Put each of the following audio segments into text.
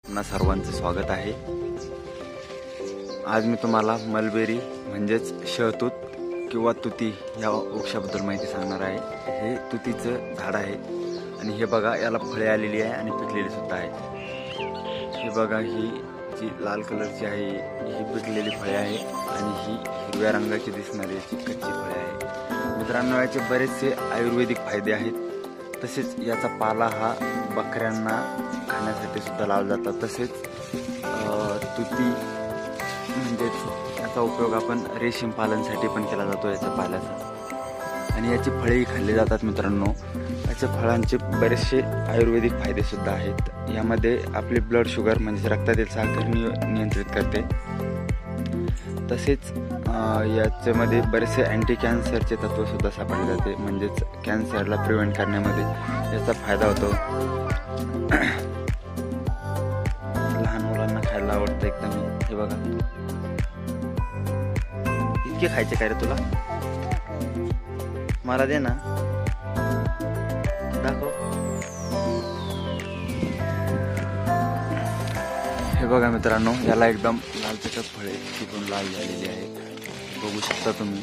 पुन्हा सर्वांचं स्वागत आहे। आज मी तुम्हाला मलबेरी म्हणजेच शहतूत किंवा तुती या वृक्षाबद्दल माहिती सांगणार आहे। हे तुतीचं झाड आहे आणि हे बघा याला फळे आलेली आहे आणि पिकलेली सुद्धा आहे। हे बघा ही जी लाल कलरची आहे ही पिकलेली फळे आहे आणि ही हिरव्या रंगाची दिसणारी याची कच्ची फळे आहे। मित्रांनो, याचे बरेचसे आयुर्वेदिक फायदे आहेत। तसेच याचा पाला हा बकऱ्यांना खाण्यासाठी सुद्धा लावला जातो। तसेच तुती म्हणजेच याचा उपयोग आपण रेशीम पालनसाठी पण केला जातो याच्या पाल्याचा, आणि याची फळेही खाल्ली जातात। मित्रांनो, याच्या फळांचे बरेचसे आयुर्वेदिक फायदे सुद्धा आहेत। यामध्ये आपली ब्लड शुगर म्हणजे रक्तातील साखर नियंत्रित करते। तसेच याच्यामध्ये बरेचसे अँटी कॅन्सरचे तत्व सुद्धा सापडले जाते, म्हणजेच कॅन्सरला प्रिव्हेंट करण्यामध्ये याचा फायदा होतो। लहान मुलांना खायला आवडतं एकदम। हे बघा, इतके खायचे काय रे तुला? मला दे ना, दाखव। हे बघा मित्रांनो, याला एकदम लाल चटक फळे तिथून लाल झालेली आहेत, बघू शकता तुम्ही।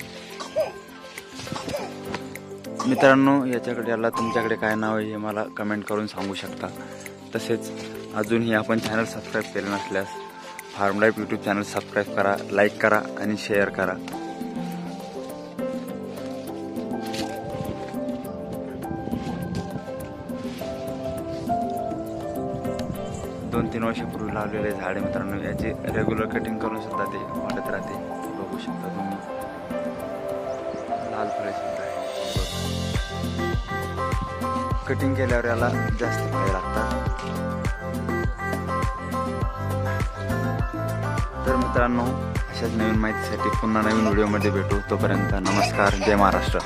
मित्रांनो, याला तुमच्याकडे काय नाव आहे हे मला कमेंट करून सांगू शकता। तसेच अजूनही आपण चॅनल सबस्क्राईब केले नसल्यास farm life YouTube channel subscribe करा, लाईक करा आणि शेअर करा। दोन 3 वर्षापूर्वी लावलेले झाड आहे मित्रांनो। याचे रेग्युलर कटिंग करून सुद्धा ते वाढत राहते, बघू शकता तुम्ही। लाल फळे सुद्धा आहे। कटिंग केल्यावर याला जास्त फळे लागतात। तर मित्रांनो, अशाच नवीन माहितीसाठी पुन्हा नवीन व्हिडिओमध्ये भेटू। तोपर्यंत नमस्कार, जय महाराष्ट्र।